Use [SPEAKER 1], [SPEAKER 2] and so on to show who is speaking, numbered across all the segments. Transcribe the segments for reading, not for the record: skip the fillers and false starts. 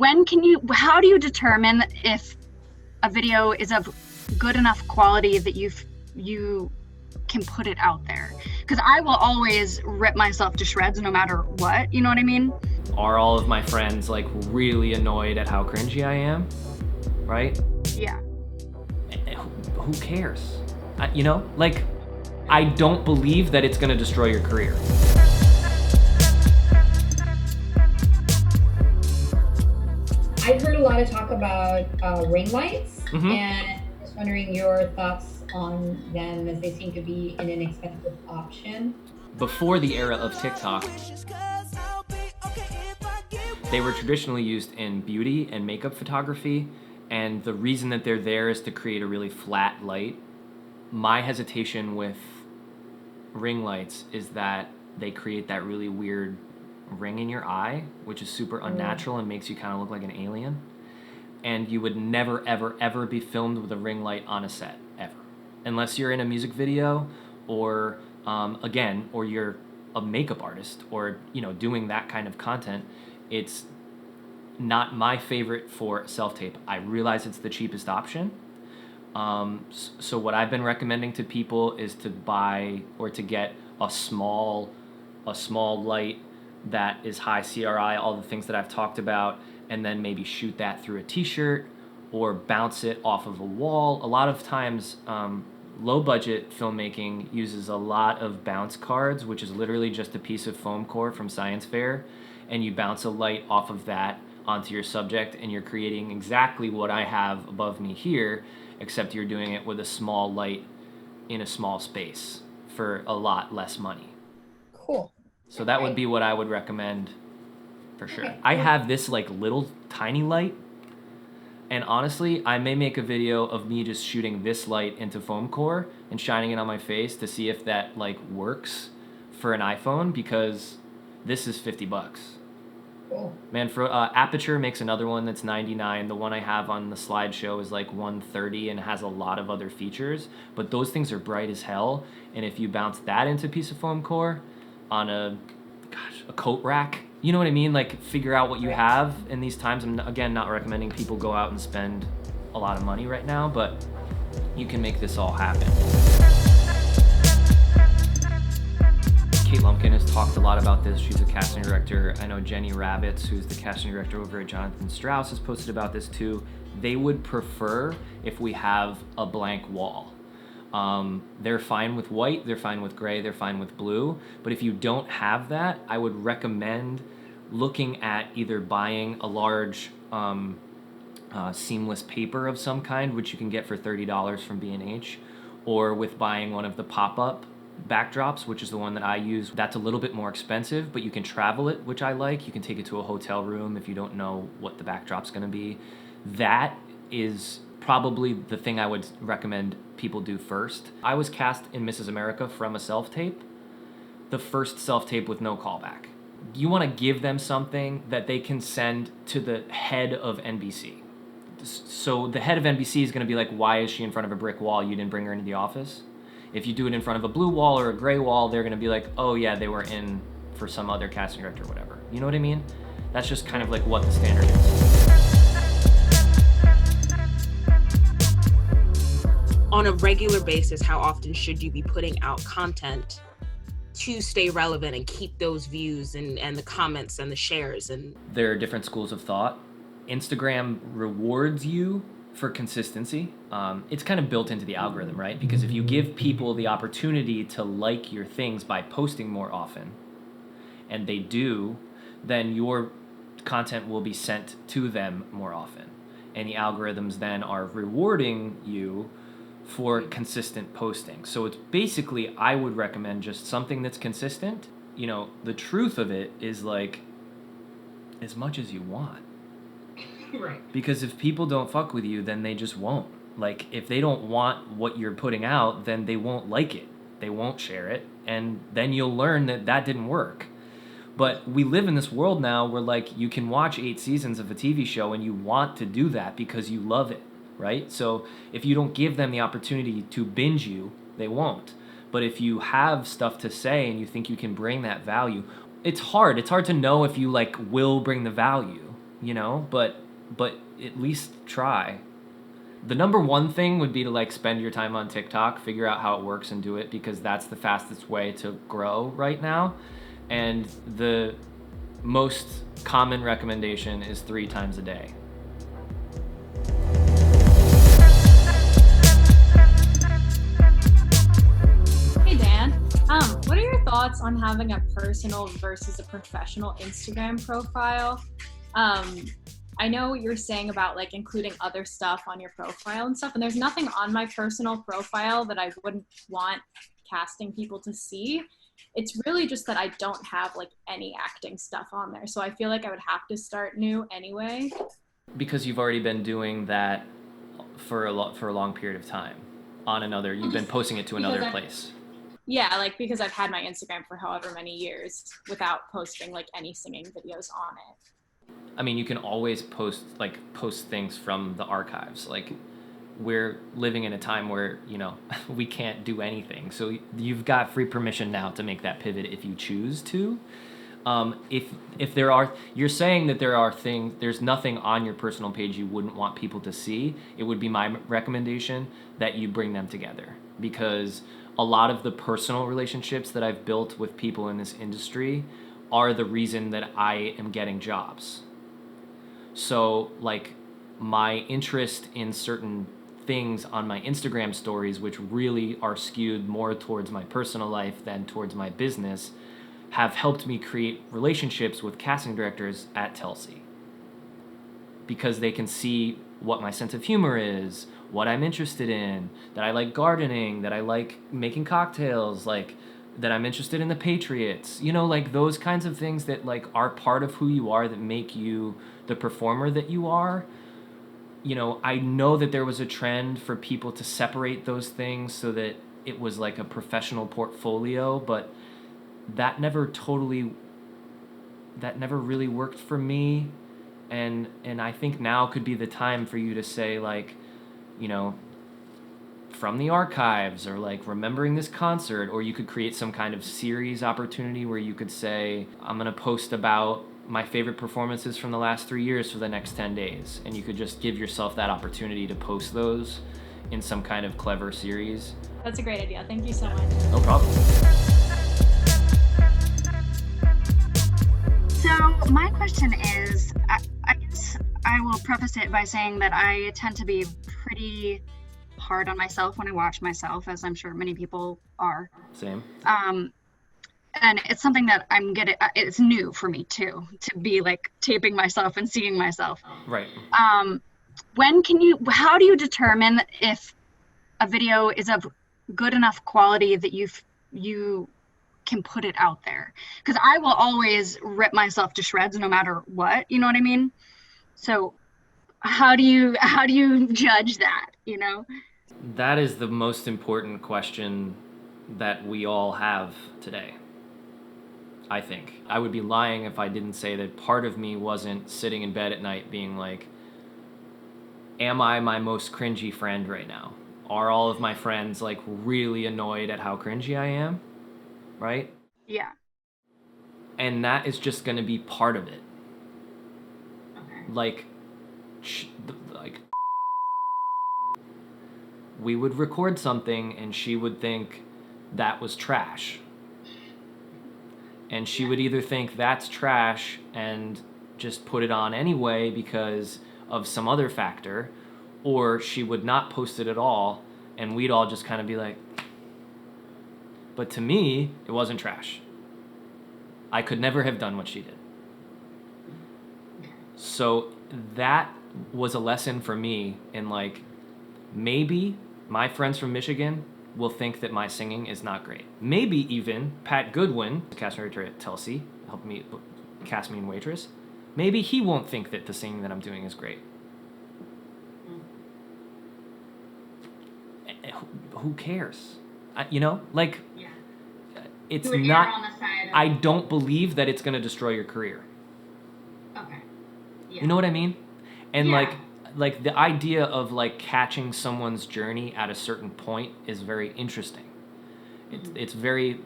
[SPEAKER 1] How do you determine if a video is of good enough quality that you can put it out there? Because I will always rip myself to shreds no matter what, you know what I mean?
[SPEAKER 2] Are all of my friends like really annoyed at how cringy I am? Right?
[SPEAKER 1] Yeah.
[SPEAKER 2] Who cares? Like, I don't believe that it's gonna destroy your career.
[SPEAKER 3] I've heard a lot of talk about ring lights, and just wondering your thoughts on them, as they seem to be an inexpensive option.
[SPEAKER 2] Before the era of TikTok, they were traditionally used in beauty and makeup photography, and the reason that they're there is to create a really flat light. My hesitation with ring lights is that they create that really weird ring in your eye, which is super unnatural and makes you kind of look like an alien. And you would never, ever, ever be filmed with a ring light on a set, ever. Unless you're in a music video or, or you're a makeup artist or, doing that kind of content. It's not my favorite for self-tape. I realize it's the cheapest option. So what I've been recommending to people is to buy or to get a small light that is high CRI, all the things that I've talked about, and then maybe shoot that through a t-shirt or bounce it off of a wall. A lot of times, low budget filmmaking uses a lot of bounce cards, which is literally just a piece of foam core from science fair, and you bounce a light off of that onto your subject, and you're creating exactly what I have above me here, except you're doing it with a small light in a small space for a lot less money.
[SPEAKER 3] Cool.
[SPEAKER 2] So that would be what I would recommend for sure. Okay. I have this like little tiny light, and honestly, I may make a video of me just shooting this light into foam core and shining it on my face to see if that like works for an iPhone, because this is $50.
[SPEAKER 3] Cool.
[SPEAKER 2] Man, for Aperture makes another one that's $99. The one I have on the slideshow is like $130 and has a lot of other features, but those things are bright as hell, and if you bounce that into a piece of foam core on a coat rack, you know what I mean? Like, figure out what you have in these times. I'm, again, not recommending people go out and spend a lot of money right now, but you can make this all happen. Kate Lumpkin has talked a lot about this. She's a casting director. I know Jenny Ravitz, who's the casting director over at Jonathan Strauss, has posted about this too. They would prefer if we have a blank wall. They're fine with white, they're fine with gray, they're fine with blue. But if you don't have that, I would recommend looking at either buying a large seamless paper of some kind, which you can get for $30 from B&H, or with buying one of the pop-up backdrops, which is the one that I use. That's a little bit more expensive, but you can travel it, which I like. You can take it to a hotel room if you don't know what the backdrop's going to be. That is probably the thing I would recommend people do first. I was cast in Mrs. America from a self-tape, the first self-tape with no callback. You want to give them something that they can send to the head of NBC. So the head of NBC is going to be like, why is she in front of a brick wall? You didn't bring her into the office? If you do it in front of a blue wall or a gray wall, they're going to be like, oh yeah, they were in for some other casting director or whatever. You know what I mean? That's just kind of like what the standard is.
[SPEAKER 4] On a regular basis, how often should you be putting out content to stay relevant and keep those views and the comments and the shares? And
[SPEAKER 2] there are different schools of thought. Instagram rewards you for consistency. It's kind of built into the algorithm, right? Because if you give people the opportunity to like your things by posting more often, and they do, then your content will be sent to them more often. And the algorithms then are rewarding you for consistent posting. So it's basically, I would recommend just something that's consistent. You know, the truth of it is like, as much as you want.
[SPEAKER 3] Right.
[SPEAKER 2] Because if people don't fuck with you, then they just won't. Like, if they don't want what you're putting out, then they won't like it. They won't share it. And then you'll learn that that didn't work. But we live in this world now where, like, you can watch 8 seasons of a TV show and you want to do that because you love it, right? So if you don't give them the opportunity to binge you, they won't. But if you have stuff to say and you think you can bring that value, it's hard. It's hard to know if you, like, will bring the value. but at least try. The number one thing would be to like spend your time on TikTok, figure out how it works and do it, because that's the fastest way to grow right now. And the most common recommendation is 3 times a day.
[SPEAKER 5] Hey Dan, what are your thoughts on having a personal versus a professional Instagram profile? I know what you're saying about like including other stuff on your profile and stuff, and there's nothing on my personal profile that I wouldn't want casting people to see. It's really just that I don't have like any acting stuff on there, so I feel like I would have to start new anyway.
[SPEAKER 2] Because you've already been doing that for a long period of time you've been posting it to another place.
[SPEAKER 5] Yeah, like because I've had my Instagram for however many years without posting like any singing videos on it.
[SPEAKER 2] I mean, you can always post things from the archives. Like, we're living in a time where, we can't do anything. So you've got free permission now to make that pivot if you choose to. If you're saying that there's nothing on your personal page you wouldn't want people to see, it would be my recommendation that you bring them together. Because a lot of the personal relationships that I've built with people in this industry are the reason that I am getting jobs. So, like, my interest in certain things on my Instagram stories, which really are skewed more towards my personal life than towards my business, have helped me create relationships with casting directors at Telsey. Because they can see what my sense of humor is, what I'm interested in, that I like gardening, that I like making cocktails, like that I'm interested in the Patriots, like those kinds of things that like are part of who you are, that make you the performer that you are. I know that there was a trend for people to separate those things so that it was like a professional portfolio, but that never really worked for me. And I think now could be the time for you to say like, from the archives, or like remembering this concert, or you could create some kind of series opportunity where you could say, I'm going to post about my favorite performances from the last 3 years for the next 10 days. And you could just give yourself that opportunity to post those in some kind of clever series.
[SPEAKER 5] That's a great idea. Thank you so much.
[SPEAKER 2] No problem.
[SPEAKER 1] So my question is, I guess I will preface it by saying that I tend to be pretty hard on myself when I watch myself, as I'm sure many people are.
[SPEAKER 2] Same.
[SPEAKER 1] And it's something that it's new for me too, to be like taping myself and seeing myself.
[SPEAKER 2] Right.
[SPEAKER 1] How do you determine if a video is of good enough quality that you can put it out there? Because I will always rip myself to shreds no matter what, you know what I mean? So how do you judge that,
[SPEAKER 2] That is the most important question that we all have today, I think. I would be lying if I didn't say that part of me wasn't sitting in bed at night being like, am I my most cringy friend right now? Are all of my friends like really annoyed at how cringy I am? Right?
[SPEAKER 1] Yeah.
[SPEAKER 2] And that is just going to be part of it.
[SPEAKER 1] Okay.
[SPEAKER 2] Like we would record something and she would think that was trash. And she would either think that's trash and just put it on anyway because of some other factor, or she would not post it at all and we'd all just kind of be like, but to me, it wasn't trash. I could never have done what she did. So that was a lesson for me in like, maybe my friends from Michigan will think that my singing is not great. Maybe even Pat Goodwin, the casting director at Telsey, helped me cast me in Waitress. Maybe he won't think that the singing that I'm doing is great. Who cares? It's not. I don't believe that it's going to destroy your career.
[SPEAKER 3] Okay. Yeah.
[SPEAKER 2] You know what I mean? And
[SPEAKER 3] Yeah.
[SPEAKER 2] like the idea of like catching someone's journey at a certain point is very interesting. It's very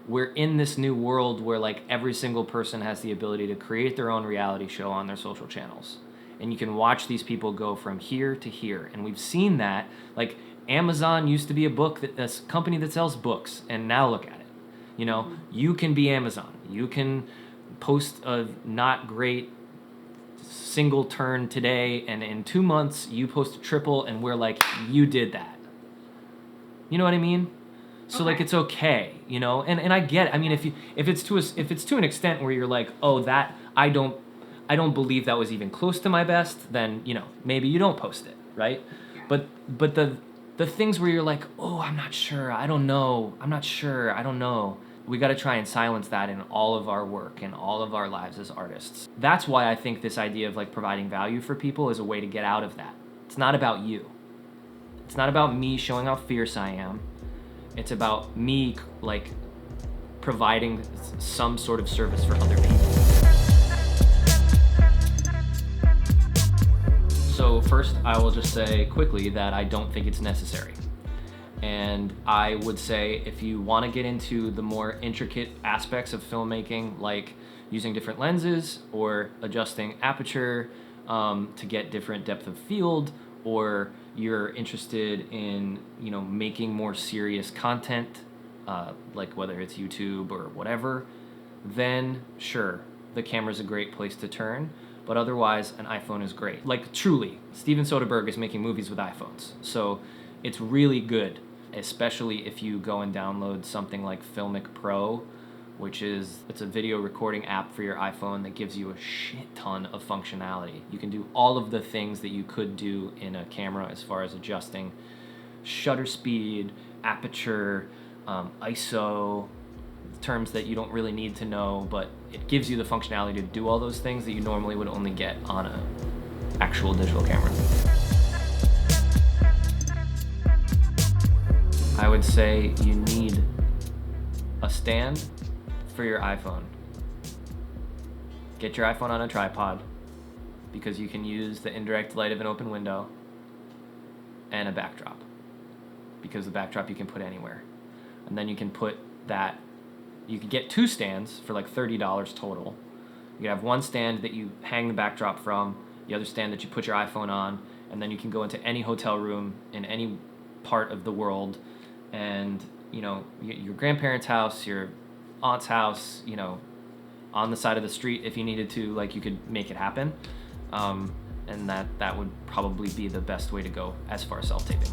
[SPEAKER 2] we're in this new world where like every single person has the ability to create their own reality show on their social channels. And you can watch these people go from here to here. And we've seen that. Like Amazon used to be a company that sells books, and now look at it. You know, you can be Amazon. You can post a not great single turn today, and in 2 months you post a triple, and we're like, you did that. You know what I mean? So like it's okay, you know, and I get it. I mean, if it's to an extent where you're like, oh, that I don't believe that was even close to my best, then you know maybe you don't post it, right? But the things where you're like, oh, I'm not sure, I don't know, I'm not sure, I don't know. We got to try and silence that in all of our work and all of our lives as artists. That's why I think this idea of like providing value for people is a way to get out of that. It's not about you. It's not about me showing how fierce I am. It's about me like providing some sort of service for other people. So first, I will just say quickly that I don't think it's necessary. And I would say if you want to get into the more intricate aspects of filmmaking, like using different lenses or adjusting aperture to get different depth of field, or you're interested in, you know, making more serious content, like whether it's YouTube or whatever, then sure, the camera's a great place to turn. But otherwise, an iPhone is great. Like truly, Steven Soderbergh is making movies with iPhones. So it's really good, especially if you go and download something like VideomicPro, which it's a video recording app for your iPhone that gives you a shit ton of functionality. You can do all of the things that you could do in a camera as far as adjusting shutter speed, aperture, ISO, terms that you don't really need to know, but it gives you the functionality to do all those things that you normally would only get on an actual digital camera. I would say you need a stand for your iPhone. Get your iPhone on a tripod because you can use the indirect light of an open window, and a backdrop because the backdrop you can put anywhere. And then you can put that, you could get 2 stands for like $30 total. You can have one stand that you hang the backdrop from, the other stand that you put your iPhone on, and then you can go into any hotel room in any part of the world, and you know, your grandparents' house, your aunt's house, you know, on the side of the street if you needed to, like you could make it happen. And that would probably be the best way to go as far as self-taping.